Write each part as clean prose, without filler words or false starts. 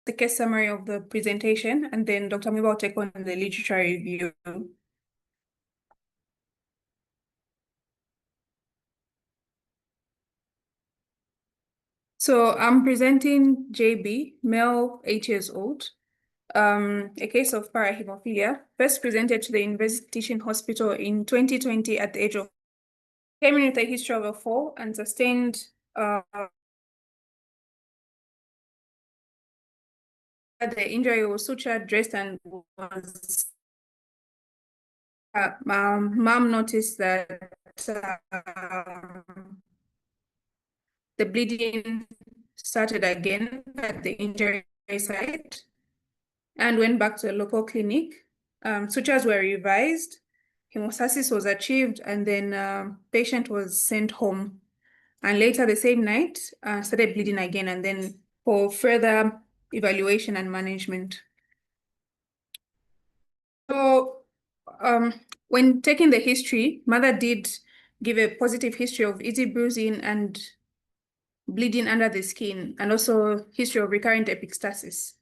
the case summary of the presentation, and then Dr. Miba will take on the literature review. So I'm presenting JB, male, 8 years old, a case of parahemophilia, first presented to the University Teaching Hospital in 2020 at the age of, came in with a history of a fall and sustained the injury was sutured, dressed, and was mom noticed that the bleeding started again at the injury site and went back to a local clinic. Sutures were revised, hemostasis was achieved, and then patient was sent home. And later the same night, started bleeding again, and then for further evaluation and management. So when taking the history, mother did give a positive history of easy bruising and bleeding under the skin, and also history of recurrent epistaxis.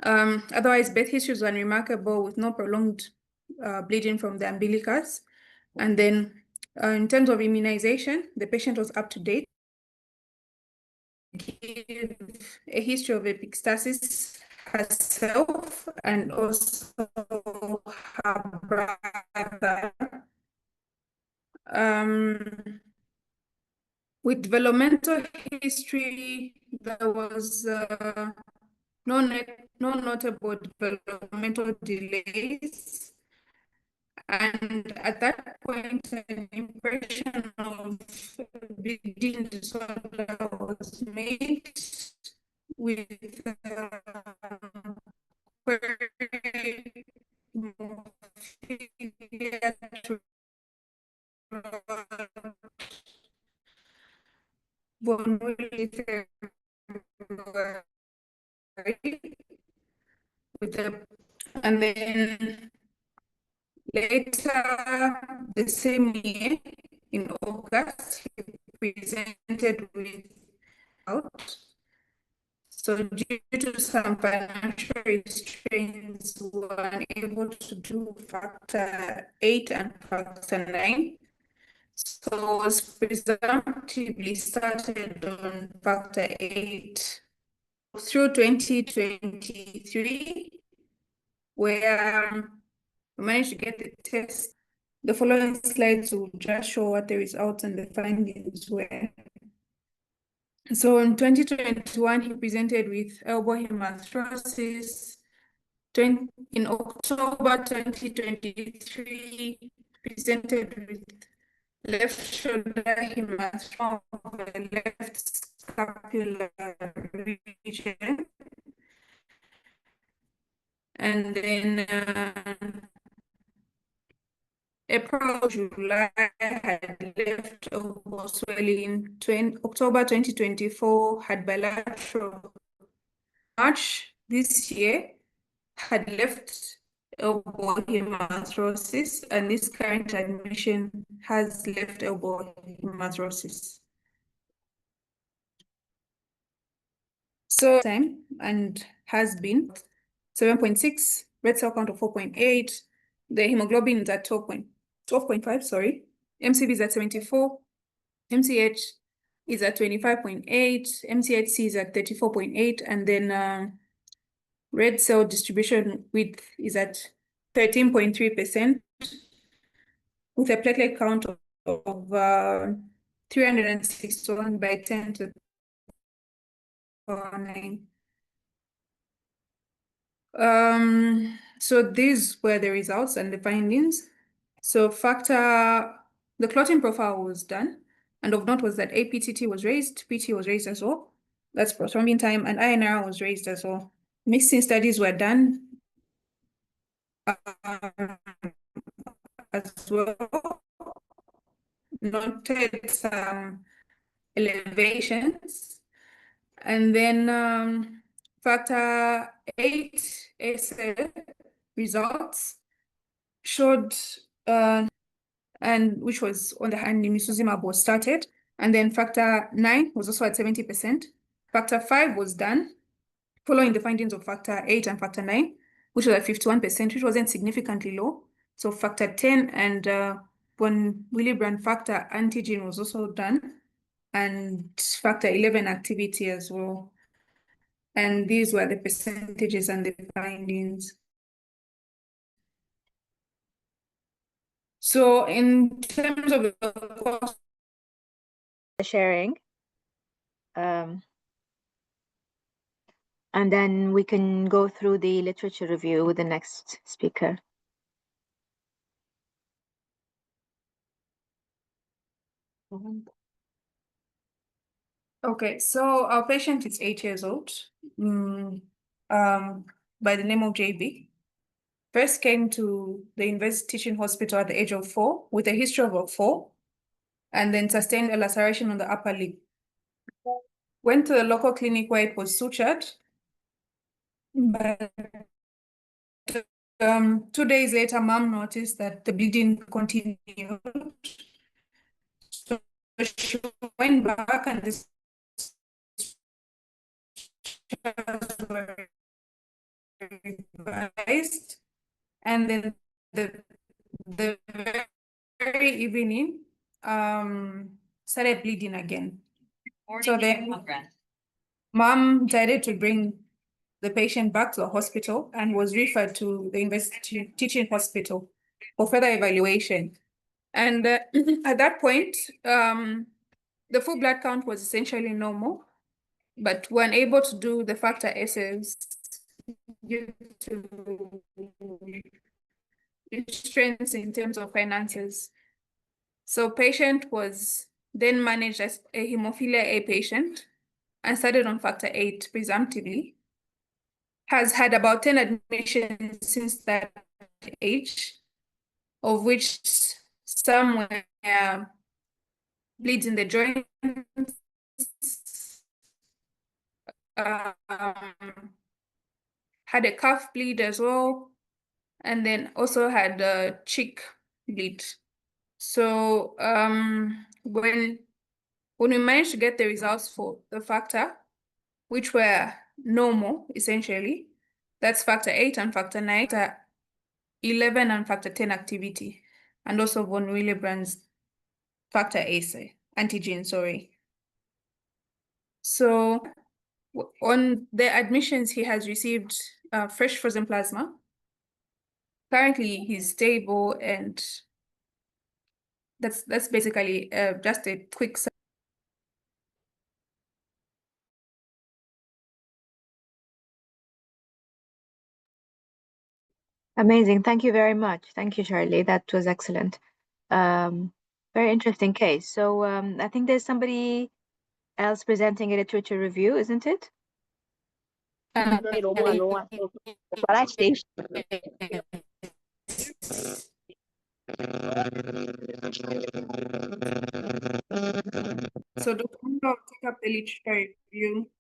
Otherwise, birth histories were unremarkable with no prolonged bleeding from the umbilicus. And then in terms of immunization, the patient was up to date. Give a history of epistaxis herself and also her brother. With developmental history, there was no notable developmental delays. And at that point, an impression of bleeding disorder was made with and then later the same year, in August, he presented with out. So due to some financial restraints, we were unable to do factor 8 and factor 9. So it was presumptively started on factor 8 through 2023, where we managed to get the test. The following slides will just show what the results and the findings were. So in 2021, he presented with elbow hemarthrosis. In October 2023, presented with left shoulder hematoma of the left scapular region. And then April, July had left elbow swelling. October 2024 had bilateral. March this year had left elbow hemarthrosis, and this current admission has left elbow hemarthrosis. So time and has been 7.6, red cell count of 4.8, the hemoglobin is at 12.5, sorry. MCV is at 74, MCH is at 25.8, MCHC is at 34.8, and then red cell distribution width is at 13.3%, with a platelet count of 361 by 10 to the power 9. So these were the results and the findings. So the clotting profile was done, and of note was that APTT was raised, PT was raised as well. That's prothrombin time, and INR was raised as well. Mixing studies were done as well. Noted some elevations, and then factor 8 ASL results showed, and which was on the hand, nimicizumab was started, and then factor 9 was also at 70%. Factor 5 was done, following the findings of factor 8 and factor 9, which was at 51%, which wasn't significantly low. So factor 10 and von Willebrand factor antigen was also done, and factor 11 activity as well. And these were the percentages and the findings. So in terms of the sharing, and then we can go through the literature review with the next speaker. Okay, so our patient is 8 years old, by the name of JB. First came to the University Teaching Hospital at the age of 4 with a history of a fall, and then sustained a laceration on the upper lip. Went to the local clinic where it was sutured, but 2 days later, mom noticed that the bleeding continued. So she went back and this were revised, and then the very evening started bleeding again. So then mom decided to bring the patient back to the hospital and was referred to the University Teaching Hospital for further evaluation. And at that point, the full blood count was essentially normal, but we're unable to do the factor assays due to restraints in terms of finances. So patient was then managed as a hemophilia A patient and started on factor 8 presumptively. Has had about 10 admissions since that age, of which some were bleeds in the joints, had a calf bleed as well, and then also had a cheek bleed. So when we managed to get the results for the factor, which were normal essentially, that's factor 8 and factor 9, factor 11 and factor 10 activity, and also von Willebrand's factor assay, antigen, sorry. So on the admissions, he has received fresh frozen plasma. Currently, he's stable, and that's basically just a quick. Amazing. Thank you very much. Thank you, Charlie. That was excellent. Very interesting case. So I think there's somebody else presenting a literature review, isn't it? So Dr. Mundo will take up the literature review.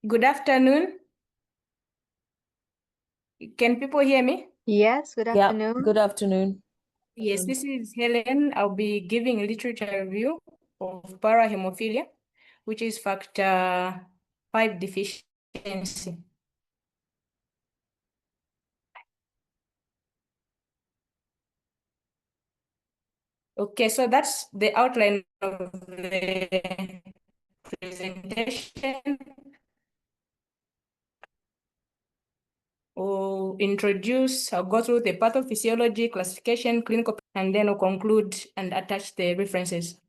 Good afternoon. Can people hear me? Yes, good afternoon. Yeah, good afternoon. Yes, this is Helen. I'll be giving a literature review of parahaemophilia, which is factor 5 deficiency. Okay, so that's the outline of the presentation. We'll introduce, I'll go through the pathophysiology, classification, clinical, and then we'll conclude and attach the references.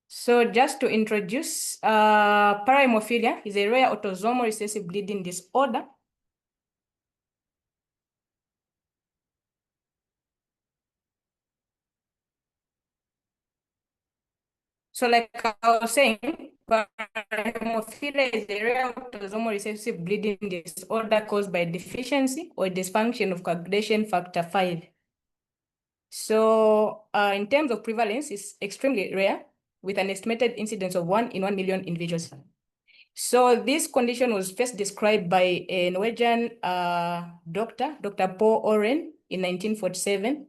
So just to introduce, parahaemophilia is a rare autosomal recessive bleeding disorder. So like I was saying, Parahemophilia is a rare autosomal recessive bleeding disorder caused by deficiency or dysfunction of coagulation factor 5. So in terms of prevalence, it's extremely rare with an estimated incidence of 1 in 1 million individuals. So this condition was first described by a Norwegian doctor, Dr. Paul Oren, in 1947,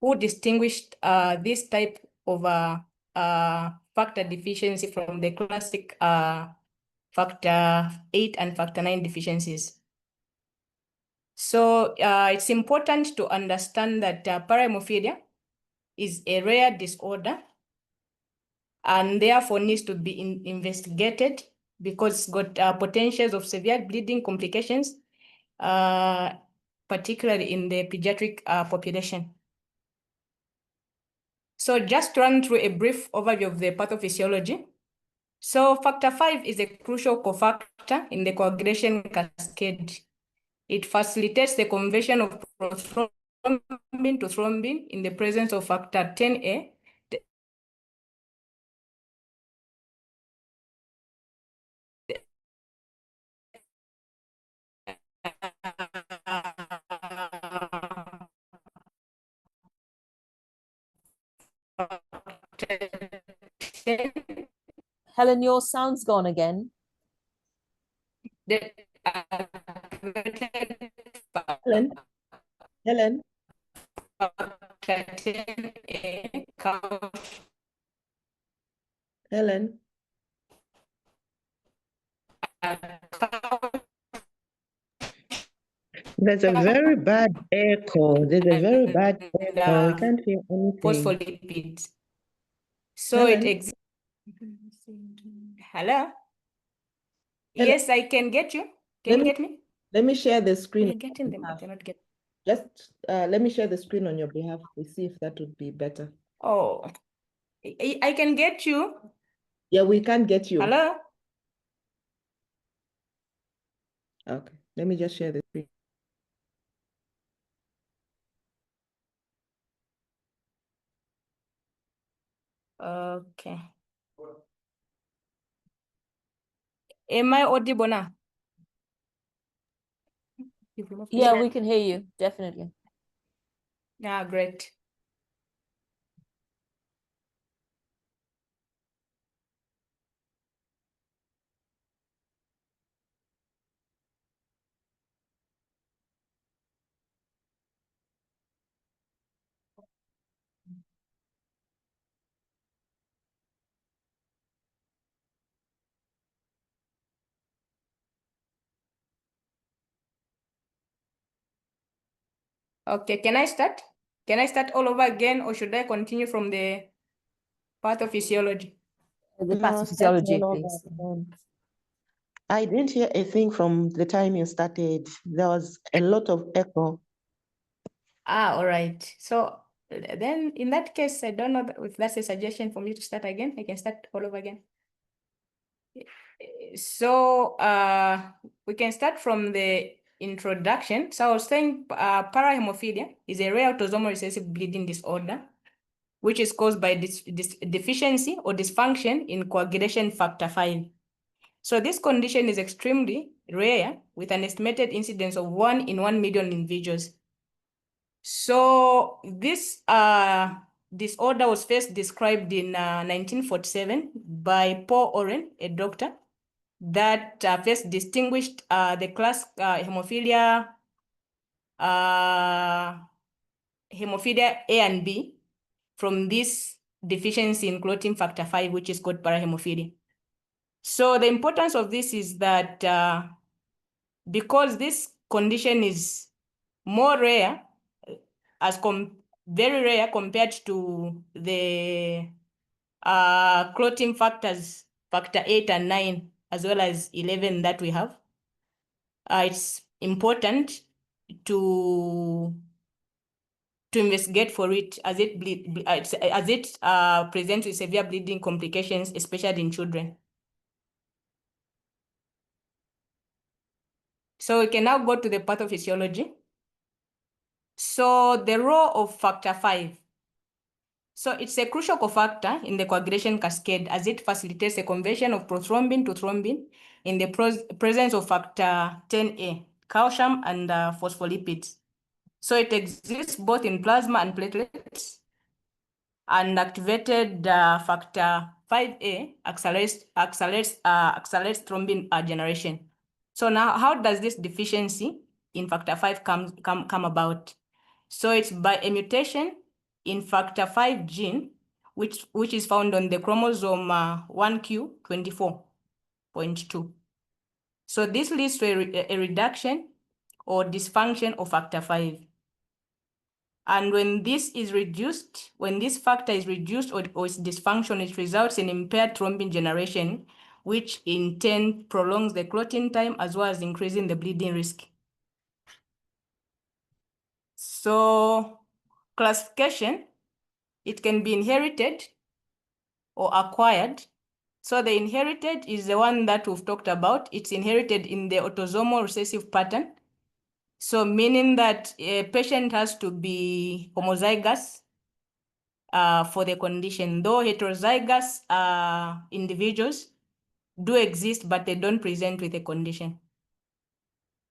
who distinguished this type of factor deficiency from the classic factor 8 and factor 9 deficiencies. So it's important to understand that parahemophilia is a rare disorder and therefore needs to be investigated because it's got potentials of severe bleeding complications, particularly in the pediatric population. So just run through a brief overview of the pathophysiology. So factor 5 is a crucial cofactor in the coagulation cascade. It facilitates the conversion of prothrombin to thrombin in the presence of factor 10A. Helen, your sound's gone again. Helen? Helen? Helen? There's a very bad echo. There's a very bad echo. We can't hear anything. Phospholipids. So Helen? it exists. Hello? Yes, I can get you. Can you get me? Let me share the screen. We're getting them, but they're not getting. Just let me share the screen on your behalf. We see if that would be better. Oh, I can get you. Yeah, we can't get you. Hello? Okay, let me just share the screen. Okay. Am I audible now? Yeah, we can hear you, definitely. Yeah, great. Okay, can I start? Can I start all over again, or should I continue from the pathophysiology? The pathophysiology, please. I didn't hear a thing from the time you started. There was a lot of echo. Ah, all right. So then in that case, I don't know if that's a suggestion for me to start again. I can start all over again. So we can start from the introduction. So I was saying parahemophilia is a rare autosomal recessive bleeding disorder, which is caused by deficiency or dysfunction in coagulation factor 5. So this condition is extremely rare with an estimated incidence of 1 in 1 million individuals. So this disorder was first described in 1947 by Paul Oren, a doctor, that first distinguished the class hemophilia A and B from this deficiency in clotting factor 5, which is called parahemophilia. So the importance of this is that because this condition is more rare, very rare compared to the clotting factors, factor 8 and 9, as well as 11 that we have, it's important to investigate for it as it presents with severe bleeding complications, especially in children. So we can now go to the pathophysiology. So the role of factor 5. So it's a crucial cofactor in the coagulation cascade as it facilitates the conversion of prothrombin to thrombin in the presence of factor 10A, calcium and phospholipids. So it exists both in plasma and platelets, and activated factor 5A accelerates thrombin generation. So now, how does this deficiency in factor 5 come about? So it's by a mutation in factor 5 gene, which is found on the chromosome 1q24.2. So this leads to a reduction or dysfunction of factor 5. And when this is reduced, when this factor is reduced or its dysfunction, it results in impaired thrombin generation, which in turn prolongs the clotting time as well as increasing the bleeding risk. So classification, it can be inherited or acquired. So the inherited is the one that we've talked about. It's inherited in the autosomal recessive pattern. So meaning that a patient has to be homozygous for the condition, though heterozygous individuals do exist, but they don't present with a condition.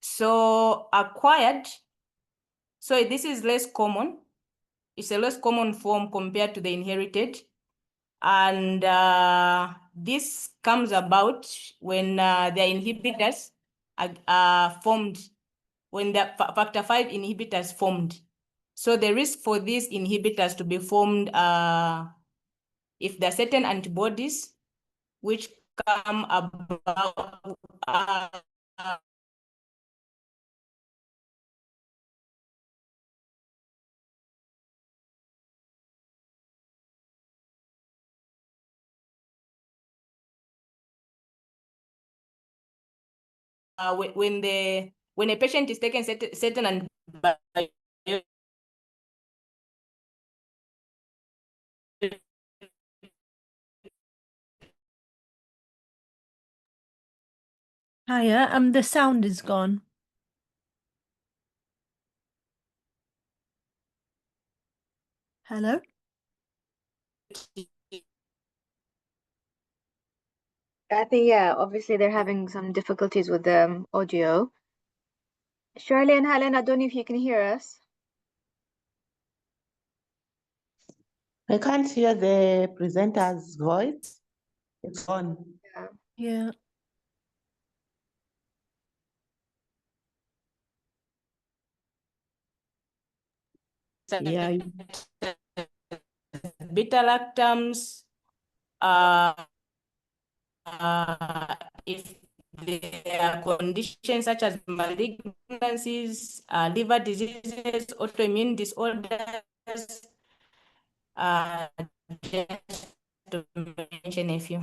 So acquired, so this is less common. It's a less common form compared to the inherited. And this comes about when the inhibitors are formed, when the factor 5 inhibitors formed. So the risk for these inhibitors to be formed if there are certain antibodies which come about when a patient is taking certain antibodies. Hiya, the sound is gone. Hello? I think, yeah, obviously they're having some difficulties with the audio. Shirley and Helen, I don't know if you can hear us. I can't hear the presenter's voice. It's on. Yeah. Yeah. Beta-lactams, if there are conditions such as malignancies, liver diseases, autoimmune disorders, just to mention a few.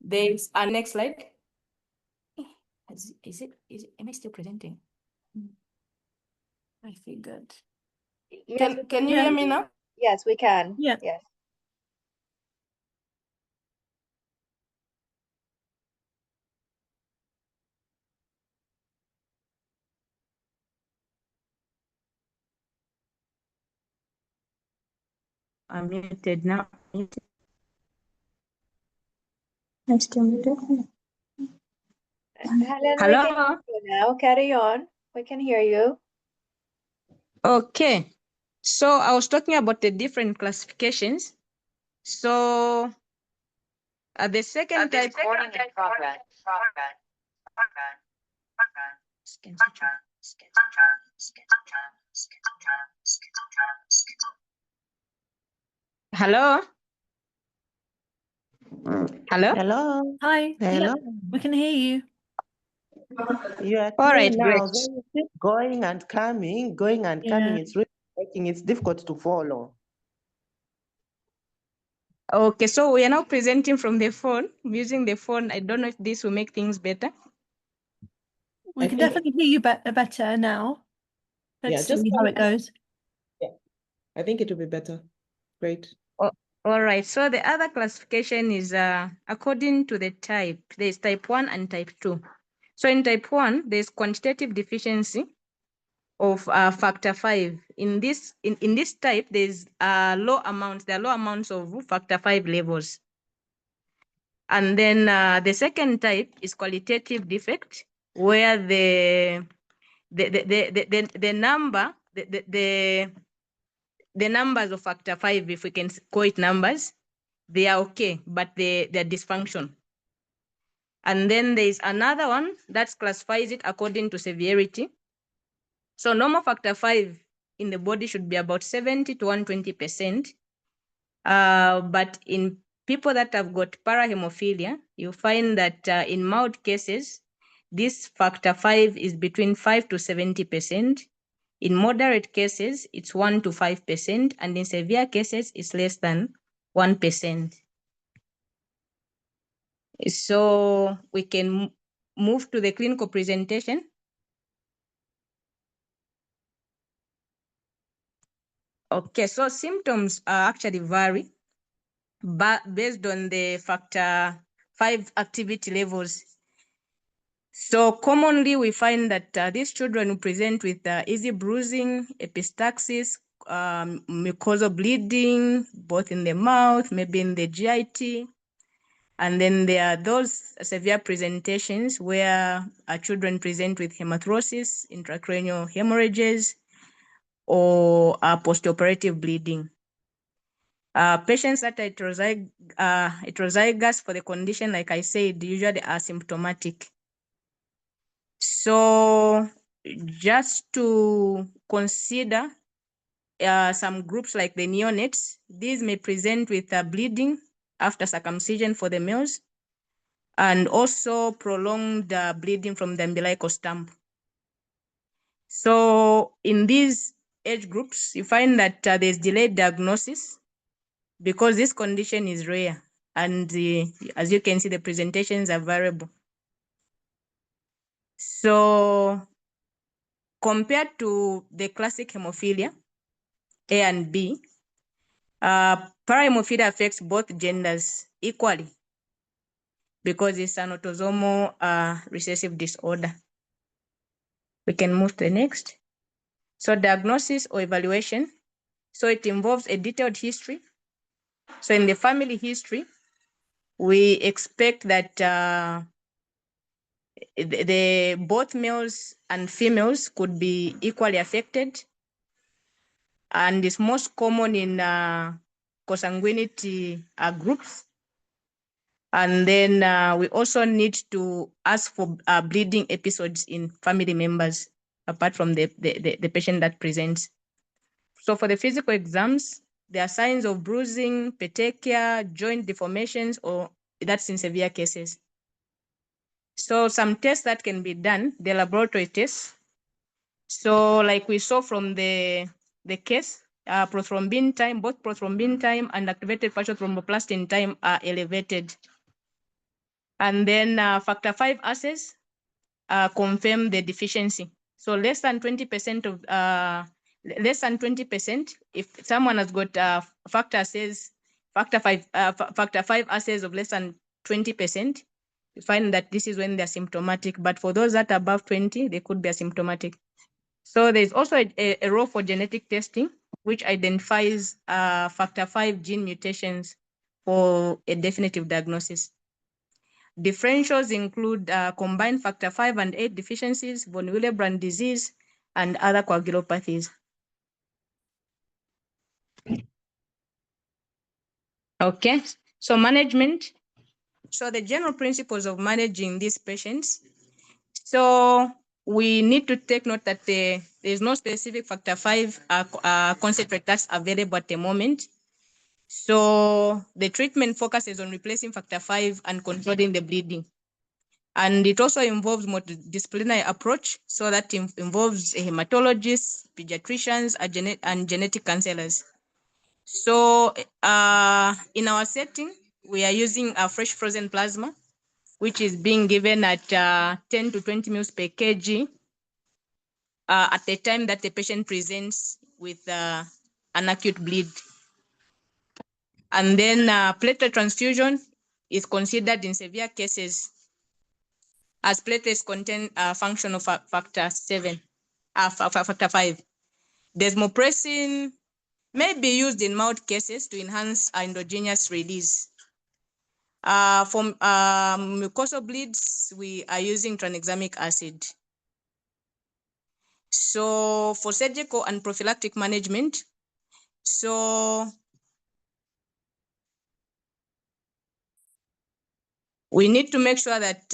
There's our next slide. Am I still presenting? I figured. Yes, Can you hear me now? Yes, we can. Yeah. Yes. I'm muted now. I'm still muted. Helen, Hello? we can hear you now. Carry on. We can hear you. Okay. So I was talking about the different classifications. So the second type. Hello? Hello? Hello. Hi. Hello. Yeah, we can hear you. You are All right, clear now. great. So you keep going and coming, going and coming. Yeah. It's really working. It's difficult to follow. Okay, so we are now presenting from the phone. I'm using the phone. I don't know if this will make things better. We I can think- definitely hear you better now. Yeah, Let's just see how it goes. I think it will be better. Great. All right, so the other classification is according to the type. There's type 1 and type 2. So in type 1, there's quantitative deficiency. of factor 5. In this type, there's low amounts. There are low amounts of factor 5 levels. And then the second type is qualitative defect, where the numbers of factor 5, if we can call it numbers, they are okay, but they're dysfunction. And then there's another one that classifies it according to severity. So normal factor 5 in the body should be about 70 to 120%. But in people that have got parahemophilia, you find that in mild cases, this factor 5 is between 5 to 70%. In moderate cases, it's 1 to 5%, and in severe cases, it's less than 1%. So we can move to the clinical presentation. Okay, so symptoms actually vary, but based on the factor 5 activity levels. So commonly we find that these children who present with easy bruising, epistaxis, mucosal bleeding, both in the mouth, maybe in the GIT. And then there are those severe presentations where children present with hematolosis, intracranial hemorrhages, or postoperative bleeding. Patients that are heterozygous for the condition, like I said, usually are symptomatic. So just to consider some groups like the neonates, these may present with bleeding after circumcision for the males, and also prolonged bleeding from the umbilical stump. So in these age groups, you find that there's delayed diagnosis because this condition is rare, and as you can see, the presentations are variable. So compared to the classic hemophilia, A and B, parahemophilia affects both genders equally because it's an autosomal recessive disorder. We can move to the next. So diagnosis or evaluation. So it involves a detailed history. So in the family history, we expect that both males and females could be equally affected, and it's most common in consanguinity groups. And then we also need to ask for bleeding episodes in family members, apart from the patient that presents. So for the physical exams, there are signs of bruising, petechia, joint deformations, or that's in severe cases. So some tests that can be done, the laboratory tests. So like we saw from the case, prothrombin time, both prothrombin time and activated partial thromboplastin time are elevated. And then factor 5 assays confirm the deficiency. So less than 20% of less than 20%, if someone has got factor 5 assays of less than 20%, you find that this is when they're symptomatic. But for those that are above 20, they could be asymptomatic. So there's also a role for genetic testing, which identifies factor 5 gene mutations for a definitive diagnosis. Differentials include combined factor 5 and 8 deficiencies, von Willebrand disease, and other coagulopathies. Okay, so management. So the general principles of managing these patients. So we need to take note that there's no specific factor 5 concentrate that's available at the moment. So the treatment focuses on replacing factor 5 and controlling the bleeding. And it also involves multidisciplinary approach, so that involves hematologists, pediatricians, and genetic counselors. So in our setting, we are using a fresh frozen plasma, which is being given at 10 to 20 mL per kg at the time that the patient presents with an acute bleed. And then platelet transfusion is considered in severe cases, as platelets contain functional factor 7. factor 5. Desmopressin may be used in mild cases to enhance endogenous release. For mucosal bleeds, we are using tranexamic acid. So for surgical and prophylactic management, so we need to make sure that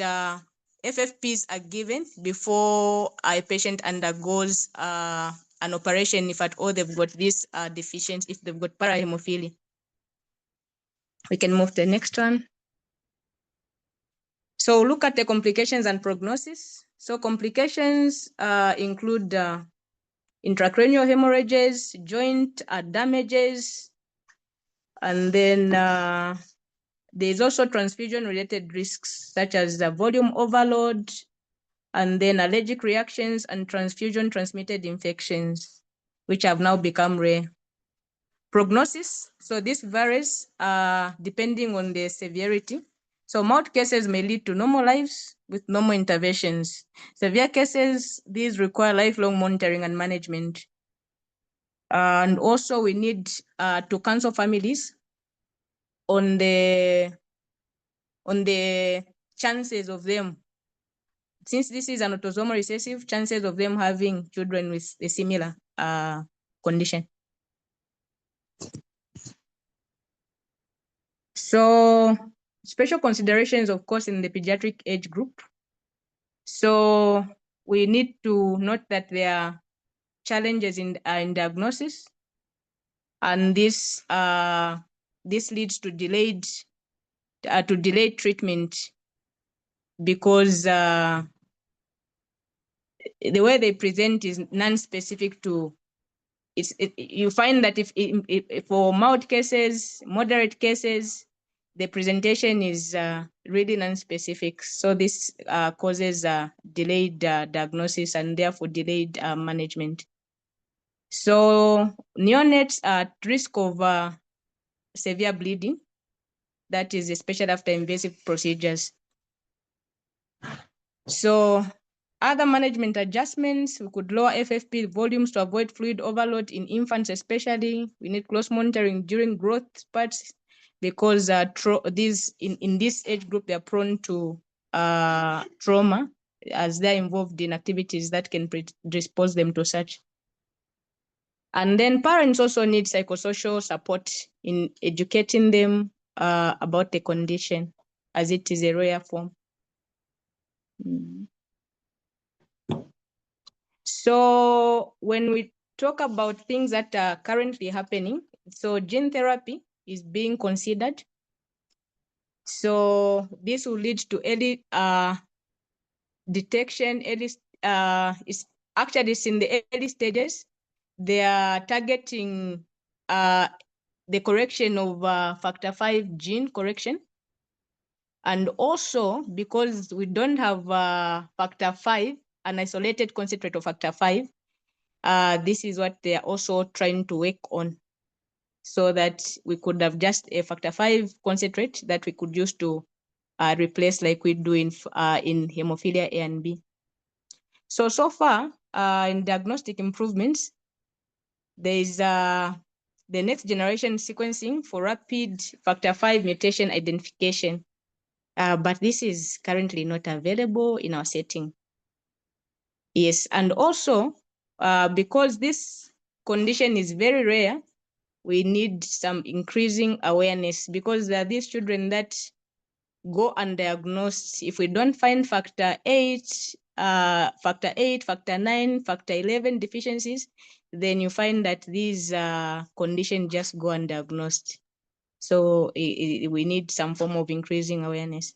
FFPs are given before a patient undergoes an operation, if at all they've got this deficiency, if they've got parahemophilia. We can move to the next one. So look at the complications and prognosis. So complications include intracranial hemorrhages, joint damages, and then there's also transfusion-related risks, such as the volume overload, and then allergic reactions and transfusion-transmitted infections, which have now become rare. Prognosis, so this varies depending on the severity. So mild cases may lead to normal lives with normal interventions. Severe cases, these require lifelong monitoring and management. And also we need to counsel families on the chances of them, since this is an autosomal recessive, chances of them having children with a similar condition. So special considerations, of course, in the pediatric age group. So we need to note that there are challenges in diagnosis, and this leads to delayed treatment, because the way they present is non-specific to. You find that if for mild cases, moderate cases, the presentation is really non-specific. So this causes delayed diagnosis and therefore delayed management. So neonates are at risk of severe bleeding, that is especially after invasive procedures. So other management adjustments, we could lower FFP volumes to avoid fluid overload in infants especially. We need close monitoring during growth spurts, because in this age group, they're prone to trauma, as they're involved in activities that can predispose them to such. And then parents also need psychosocial support in educating them about the condition, as it is a rare form. So when we talk about things that are currently happening, so gene therapy is being considered. So this will lead to early detection. It's in the early stages. They are targeting the correction of factor 5 gene correction. And also, because we don't have factor 5, an isolated concentrate of factor 5, this is what they are also trying to work on, so that we could have just a factor 5 concentrate that we could use to replace, like we do in hemophilia A and B. So far, in diagnostic improvements, there is the next generation sequencing for rapid factor 5 mutation identification. But this is currently not available in our setting. Yes, and also because this condition is very rare, we need some increasing awareness, because there are these children that go undiagnosed. If we don't find factor 8, factor 9, factor 11 deficiencies, then you find that these conditions just go undiagnosed. So we need some form of increasing awareness.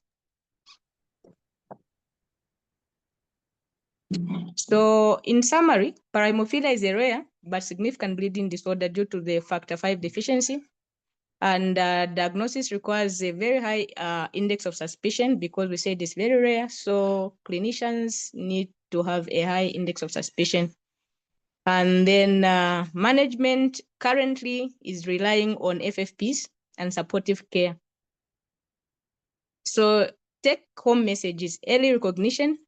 So in summary, parahemophilia is a rare but significant bleeding disorder due to the factor 5 deficiency. And diagnosis requires a very high index of suspicion, because we said it's very rare. So clinicians need to have a high index of suspicion. And then management currently is relying on FFPs and supportive care. So take-home message is early recognition,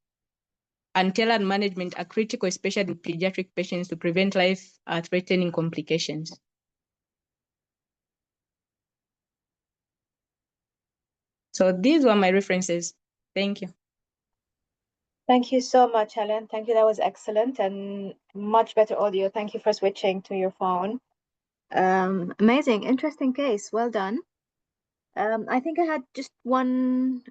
and tailored management are critical, especially in pediatric patients, to prevent life-threatening complications. So these were my references. Thank you. Thank you so much, Helen. Thank you. That was excellent and much better audio. Thank you for switching to your phone. Amazing, interesting case. Well done. I think I had just one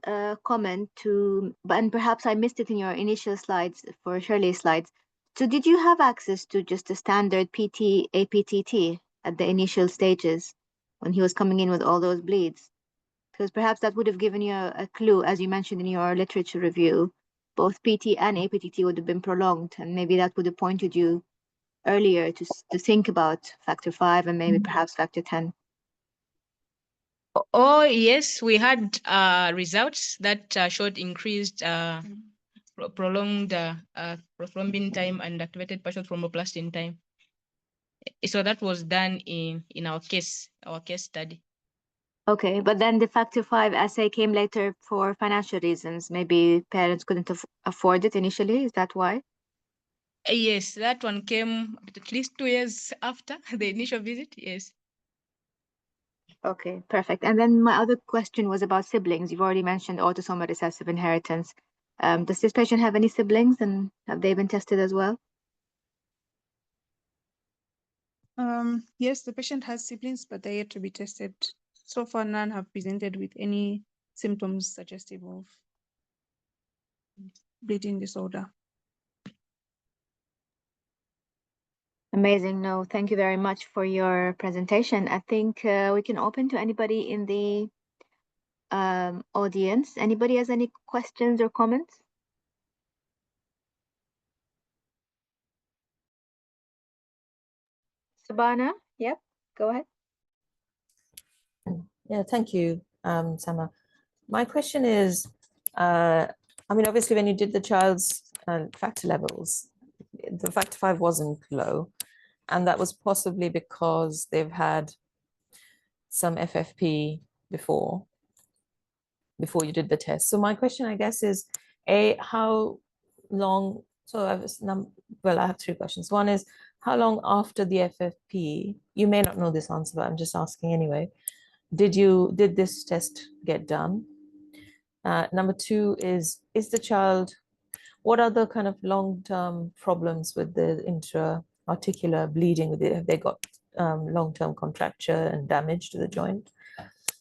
comment and perhaps I missed it in your initial slides for Shirley's slides. So did you have access to just a standard PT, APTT at the initial stages when he was coming in with all those bleeds? Because perhaps that would have given you a clue, as you mentioned in your literature review, both PT and APTT would have been prolonged, and maybe that would have pointed you earlier to think about factor 5 and maybe perhaps factor 10. Oh, yes, we had results that showed increased prolonged prothrombin time and activated partial thromboplastin time. So that was done in our case study. Okay, but then the factor 5 assay came later for financial reasons. Maybe parents couldn't afford it initially. Is that why? Yes, that one came at least 2 years after the initial visit. Yes. Okay, perfect. And then my other question was about siblings. You've already mentioned autosomal recessive inheritance. Does this patient have any siblings, and have they been tested as well? Yes, the patient has siblings, but they're yet to be tested. So far, none have presented with any symptoms suggestive of bleeding disorder. Amazing. No, thank you very much for your presentation. I think we can open to anybody in the audience. Anybody has any questions or comments? Sabana, yep, go ahead. Yeah, thank you, Sama. My question is, I mean, obviously, when you did the child's factor levels, the factor 5 wasn't low, and that was possibly because they've had some FFP before you did the test. So my question, I guess, is, how long? So I have 3 questions. One is, how long after the FFP? You may not know this answer, but I'm just asking anyway. Did this test get done? Number 2 is the child, what other kind of long-term problems with the intra-articular bleeding? Have they got long-term contracture and damage to the joint?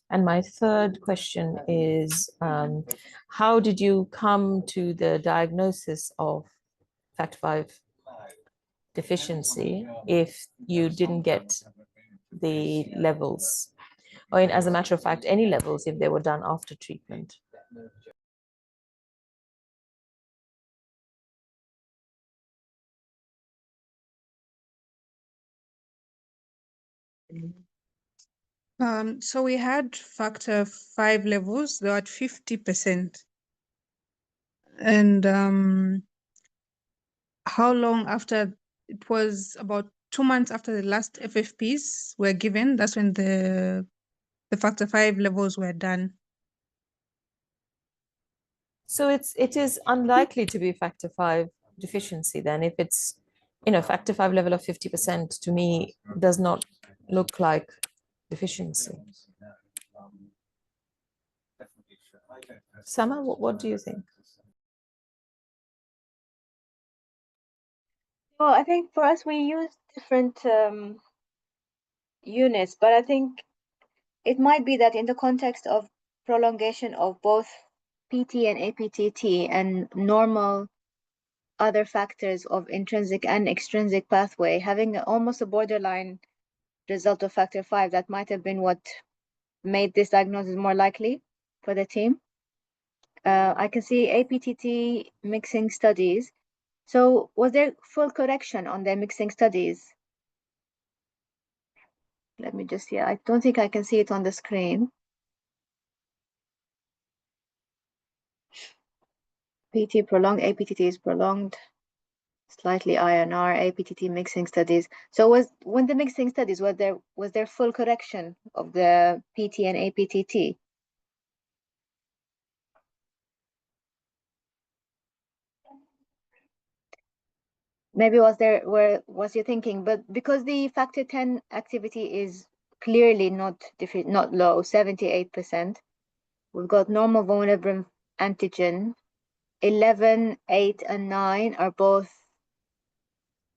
And my third question is, how did you come to the diagnosis of factor 5 deficiency if you didn't get the levels? Or as a matter of fact, any levels if they were done after treatment? So we had factor 5 levels, they were at 50%. And how long after? It was about 2 months after the last FFPs were given. That's when the factor 5 levels were done. So it is unlikely to be factor 5 deficiency then, if it's, factor 5 level of 50% to me does not look like deficiency. Sama, what do you think? Well, I think for us, we use different units, but I think it might be that in the context of prolongation of both PT and APTT and normal other factors of intrinsic and extrinsic pathway, having almost a borderline result of factor 5, that might have been what made this diagnosis more likely for the team. I can see APTT mixing studies. So was there full correction on the mixing studies? Let me just see. I don't think I can see it on the screen. PT prolonged, APTT is prolonged, slightly INR, APTT mixing studies. So when the mixing studies, was there full correction of the PT and APTT? maybe was your thinking, but because the factor 10 activity is clearly not low, 78%, we've got normal vulnerable antigen, 11, 8, and 9 are both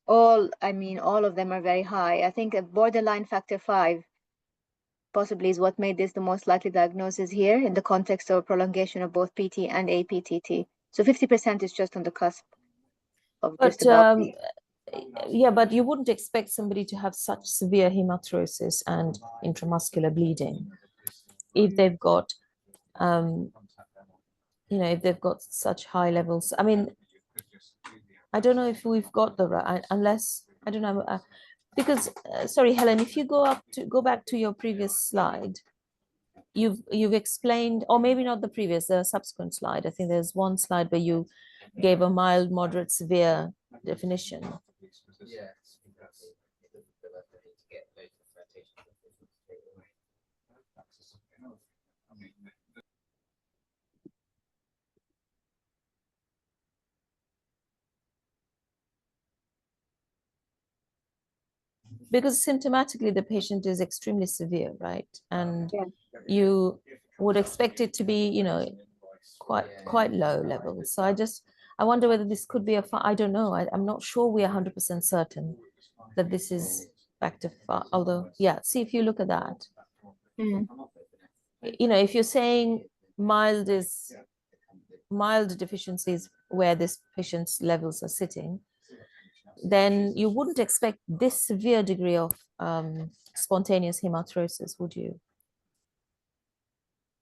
all of them are very high. I think a borderline factor 5 possibly is what made this the most likely diagnosis here in the context of prolongation of both PT and APTT. So 50% is just on the cusp of just about. Yeah, but you wouldn't expect somebody to have such severe hematolosis and intramuscular bleeding if they've got, if they've got such high levels. I mean, I don't know if we've got the right, unless, I don't know, because, sorry, Helen, if you go back to your previous slide, you've explained, or maybe not the previous, the subsequent slide. I think there's one slide where you gave a mild, moderate, severe definition. Because symptomatically the patient is extremely severe, right? And you would expect it to be, quite low levels. So I wonder whether this could be I don't know. I'm not sure we are 100% certain that this is factor 5, although, yeah, see if you look at that. If you're saying mild deficiencies where this patient's levels are sitting, then you wouldn't expect this severe degree of spontaneous hematolosis, would you?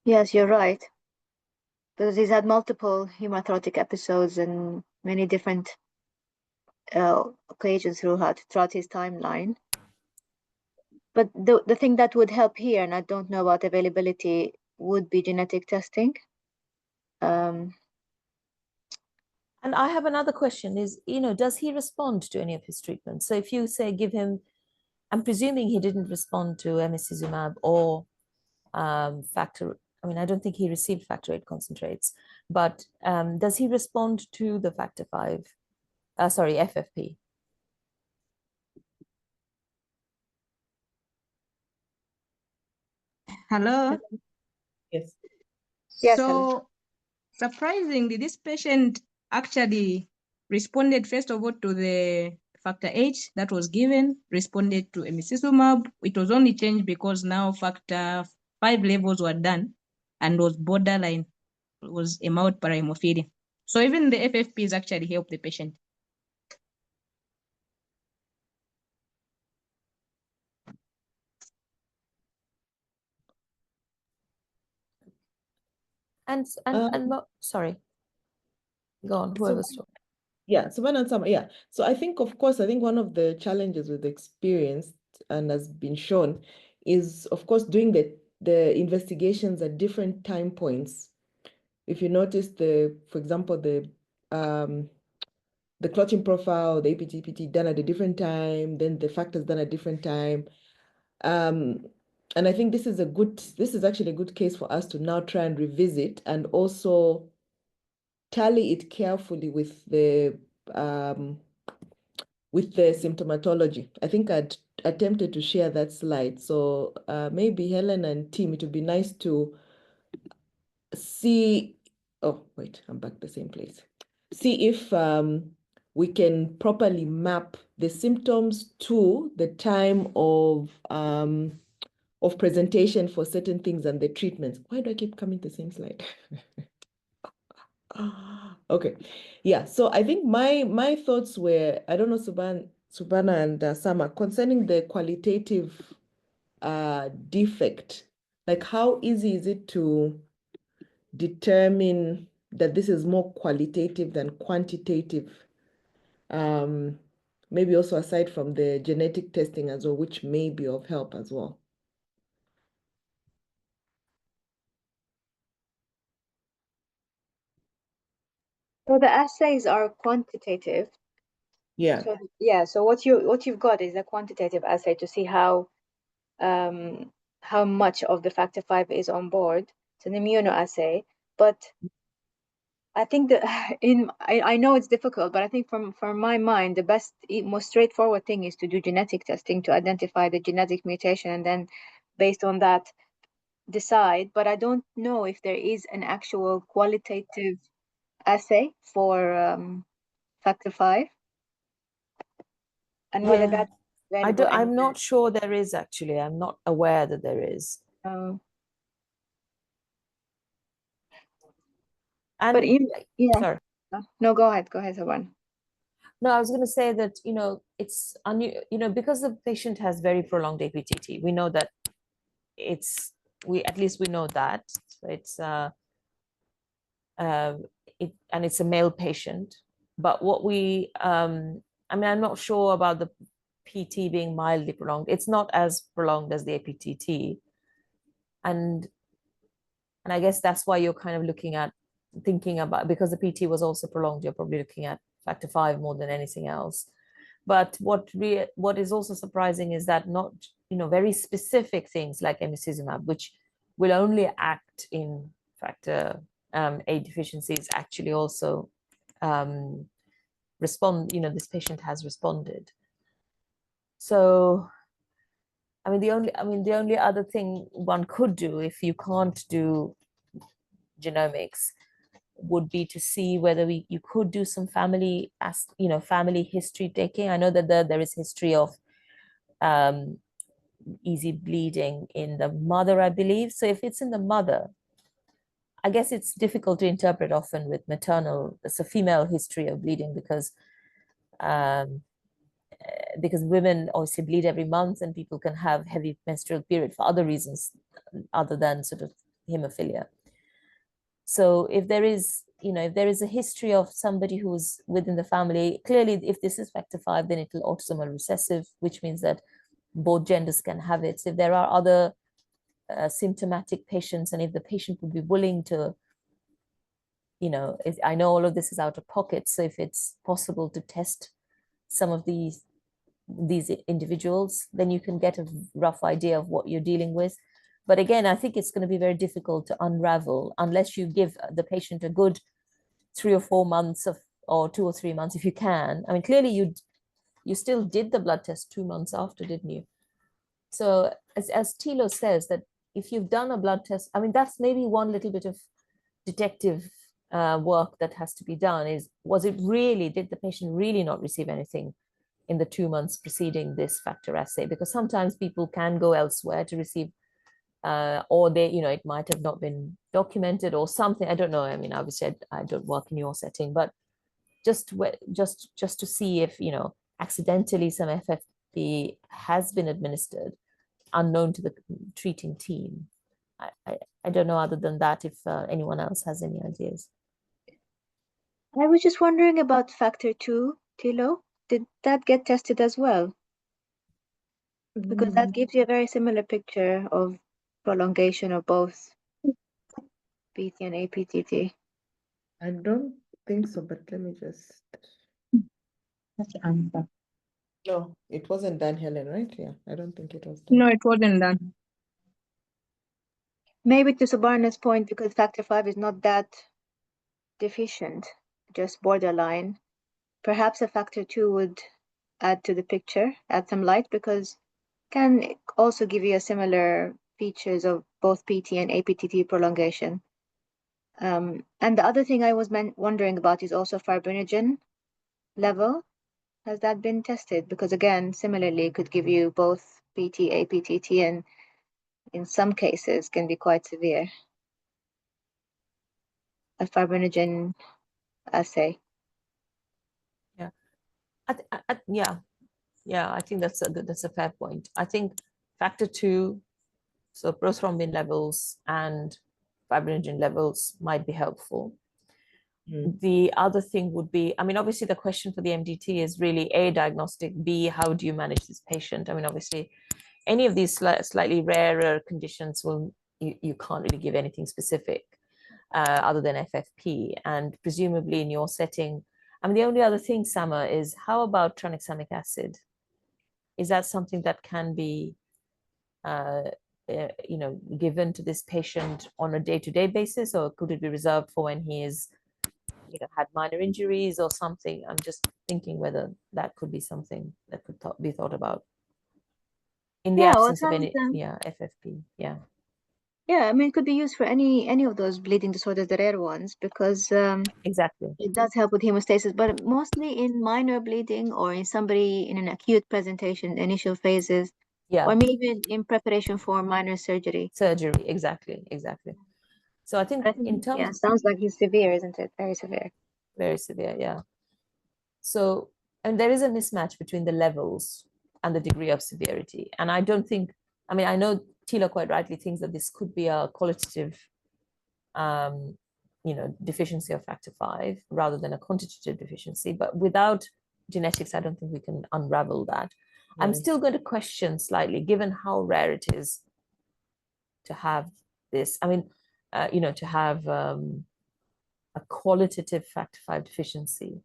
Yes, you're right. Because he's had multiple hematologic episodes and many different occasions throughout his timeline. But the thing that would help here, and I don't know about availability, would be genetic testing. And I have another question is, does he respond to any of his treatments? So if you say give him, I'm presuming he didn't respond to emicizumab or factor, I don't think he received factor 8 concentrates, but does he respond to the factor 5, FFP? Hello? Yes. Yes, so surprisingly, this patient actually responded first of all to the factor 8 that was given, responded to emicizumab. It was only changed because now factor 5 levels were done and was borderline, was a mild parahaemophilia. So even the FFPs actually helped the patient. And sorry, go on, whoever's talking. Yeah, Savannah and Sama, yeah. So I think, of course, one of the challenges with experience and has been shown is, of course, doing the investigations at different time points. If you notice for example, the clotting profile, the APTPT done at a different time, then the factors done at a different time. And I think this is actually a good case for us to now try and revisit and also tally it carefully with the symptomatology. I think I'd attempted to share that slide. So maybe Helen and team, it would be nice to see, oh, wait, I'm back the same place. See if we can properly map the symptoms to the time of presentation for certain things and the treatments. Why do I keep coming to the same slide? Okay, yeah. So I think my thoughts were, I don't know, Subhana and Sama, concerning the qualitative defect. Like, how easy is it to determine that this is more qualitative than quantitative? Maybe also aside from the genetic testing as well, which may be of help as well. So the assays are quantitative. Yeah. So yeah, so what you've got is a quantitative assay to see how much of the factor 5 is on board. It's an immunoassay, but I think that I know it's difficult, but I think from my mind, the best, most straightforward thing is to do genetic testing to identify the genetic mutation, and then based on that decide. But I don't know if there is an actual qualitative assay for factor V, and whether Yeah. that's available I'm anywhere. not sure there is actually. I'm not aware that there is. And But yeah, sorry. no, go ahead, Saban. No, I was going to say that, it's because the patient has very prolonged APTT. We know that at least we know that it's and it's a male patient. But what I'm not sure about the PT being mildly prolonged. It's not as prolonged as the APTT, and I guess that's why you're kind of thinking about, because the PT was also prolonged, you're probably looking at factor V more than anything else. But what is also surprising is that not, very specific things like emicizumab, which will only act in factor A deficiencies, actually also respond, this patient has responded. So, the only other thing one could do if you can't do genomics would be to see whether you could do some family history taking. I know that there is history of easy bleeding in the mother, I believe. So if it's in the mother, I guess it's difficult to interpret often with it's a female history of bleeding because women obviously bleed every month, and people can have heavy menstrual period for other reasons other than sort of hemophilia. So if there is a history of somebody who's within the family, clearly if this is factor V, then it will autosomal recessive, which means that both genders can have it. So if there are other symptomatic patients, and if the patient would be willing to, I know all of this is out of pocket, so if it's possible to test some of these individuals, then you can get a rough idea of what you're dealing with. But again, I think it's going to be very difficult to unravel unless you give the patient a good 3 or 4 months or 2 or 3 months, if you can. I mean, clearly you still did the blood test 2 months after, didn't you? So as Thilo says, that if you've done a blood test, I mean, that's maybe one little bit of detective work that has to be done is, did the patient really not receive anything in the 2 months preceding this factor assay? Because sometimes people can go elsewhere to receive, or they, it might have not been documented or something. I don't know. I mean, obviously I don't work in your setting, but just to see if, accidentally some FFP has been administered unknown to the treating team. I don't know, other than that, if anyone else has any ideas. I was just wondering about factor II, Thilo. Did that get tested as well? Because that gives you a very similar picture of prolongation of both PT and APTT. I don't think so, but let me just. No, it wasn't done, Helen, right? Yeah, I don't think it was done. No, it wasn't done. Maybe to Subarna's point, because factor V is not that deficient, just borderline, perhaps a factor II would add to the picture, add some light, because can also give you a similar features of both PT and APTT prolongation. And the other thing I was wondering about is also fibrinogen level. Has that been tested? Because again, similarly, it could give you both PT, APTT, and in some cases can be quite severe. A fibrinogen assay. Yeah, I think that's a fair point. I think factor II, so prothrombin levels and fibrinogen levels might be helpful. The other thing would be, I mean, obviously the question for the MDT is really A, diagnostic, B, how do you manage this patient? I mean, obviously any of these slightly rarer conditions you can't really give anything specific other than FFP. And presumably in your setting, I mean, the only other thing, Sama, is how about tranexamic acid? Is that something that can be given to this patient on a day-to-day basis, or could it be reserved for when he is had minor injuries or something. I'm just thinking whether that could be something that could be thought about in the Yeah, well, absence of any, sounds, FFP. Yeah. yeah, I mean, it could be used for any of those bleeding disorders, the rare ones, because Exactly. it does help with hemostasis, but mostly in minor bleeding or in somebody in an acute presentation, initial phases, Yeah. or maybe in preparation for minor surgery. Surgery. Exactly. Exactly. So I think I think, in terms yeah, sounds like he's severe, isn't it? Very severe. very severe. Yeah. So, and there is a mismatch between the levels and the degree of severity. And I don't think, I mean, I know Tila quite rightly thinks that this could be a qualitative, deficiency of factor V rather than a quantitative deficiency. But without genetics, I don't think we can unravel that. I'm still going to question slightly, given how rare it is to have this. I mean, to have a qualitative factor V deficiency.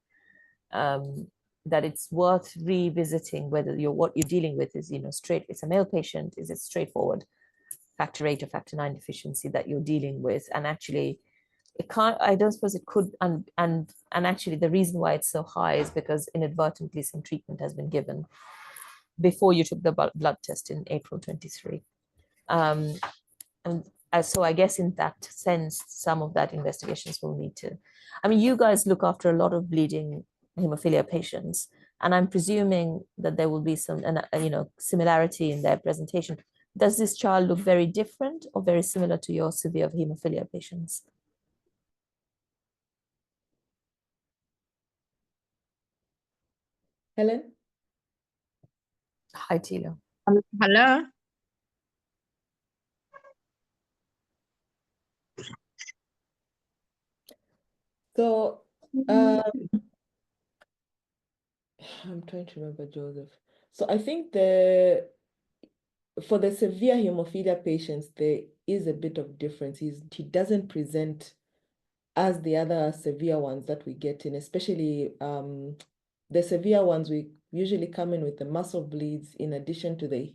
That it's worth revisiting whether what you're dealing with is, straight, it's a male patient, is it straightforward factor VIII or factor IX deficiency that you're dealing with, and actually it can't, I don't suppose it could, and actually the reason why it's so high is because inadvertently some treatment has been given before you took the blood test in April 23. And so I guess in that sense, some of that investigations will need to, I mean, you guys look after a lot of bleeding hemophilia patients, and I'm presuming that there will be some, similarity in their presentation. Does this child look very different or very similar to your severe hemophilia patients? Helen? Hi, Tila. Hello. So I'm trying to remember Joseph. So I think for the severe hemophilia patients, there is a bit of difference. He doesn't present as the other severe ones that we get in, especially the severe ones, we usually come in with the muscle bleeds in addition to the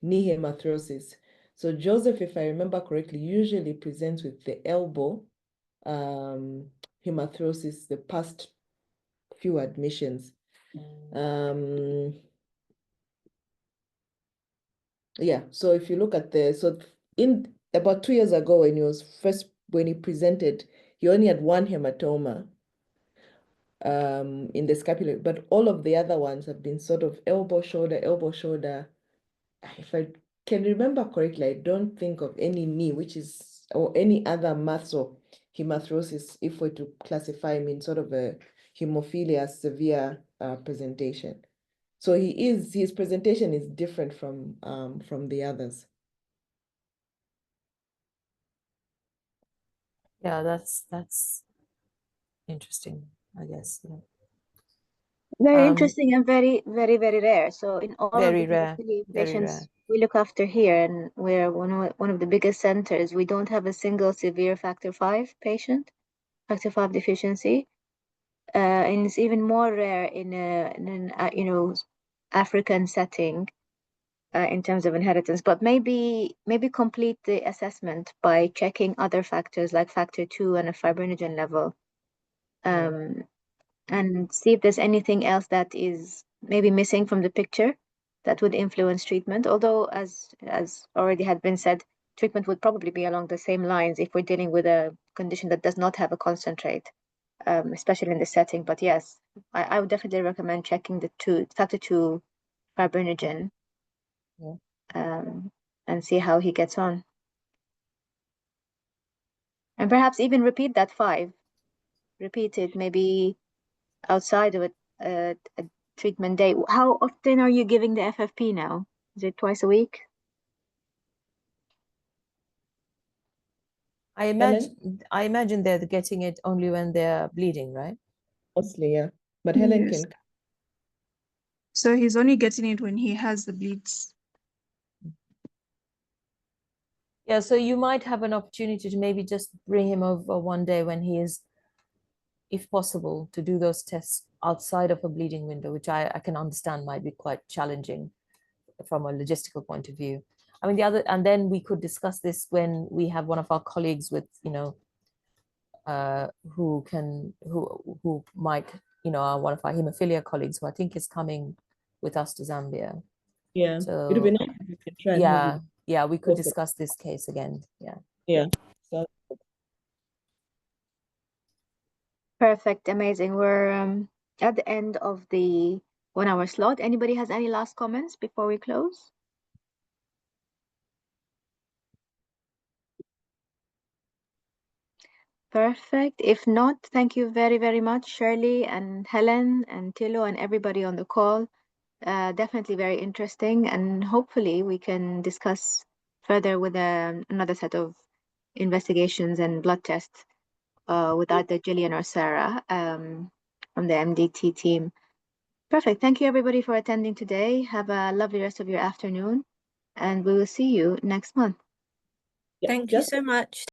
knee hemathriosis. So Joseph, if I remember correctly, usually presents with the elbow hemathriosis, the past few admissions. Yeah, so if you look at so in about 2 years ago when he presented, he only had one hematoma in the scapula, but all of the other ones have been sort of elbow, shoulder. If I can remember correctly, I don't think of any knee, or any other muscle hemathriosis, if we're to classify him in sort of a hemophilia severe presentation. So his presentation is different from the others. Yeah, that's interesting, I guess. Yeah. Very interesting and very, very, very rare. So in all of Very the rare, hemophilia very patients rare. we look after here, and we're one of the biggest centers, we don't have a single severe factor V patient, factor V deficiency. And it's even more rare in an African setting in terms of inheritance. But maybe complete the assessment by checking other factors like factor II and a fibrinogen level, and see if there's anything else that is maybe missing from the picture that would influence treatment. Although, as already had been said, treatment would probably be along the same lines if we're dealing with a condition that does not have a concentrate. Especially in this setting. But yes, I would definitely recommend checking the factor II fibrinogen, and see how he gets on. And perhaps even repeat that 5. Repeat it maybe outside of a treatment day. How often are you giving the FFP now? Is it twice a week? I imagine they're getting it only when they're bleeding, right? Mostly, yeah. But Helen Yes. can. So he's only getting it when he has the bleeds. Yeah, so you might have an opportunity to maybe just bring him over one day when he is, if possible, to do those tests outside of a bleeding window, which I can understand might be quite challenging from a logistical point of view. I mean, and then we could discuss this when we have one of our colleagues with, who might, you know, are one of our hemophilia colleagues who I think is coming with us to Zambia. Yeah, So it'll be nice if we can try and have yeah, we could Okay. discuss this case again. Yeah. Yeah. So Perfect, amazing. We're at the end of the 1 hour slot. Anybody has any last comments before we close? Perfect. If not, thank you very, very much, Shirley and Helen and Tilo and everybody on the call. Definitely very interesting, and hopefully we can discuss further with another set of investigations and blood tests with either Gillian or Sarah from the MDT team. Perfect. Thank you, everybody, for attending today. Have a lovely rest of your afternoon, and we will see you next month. yeah, Thank you just so much.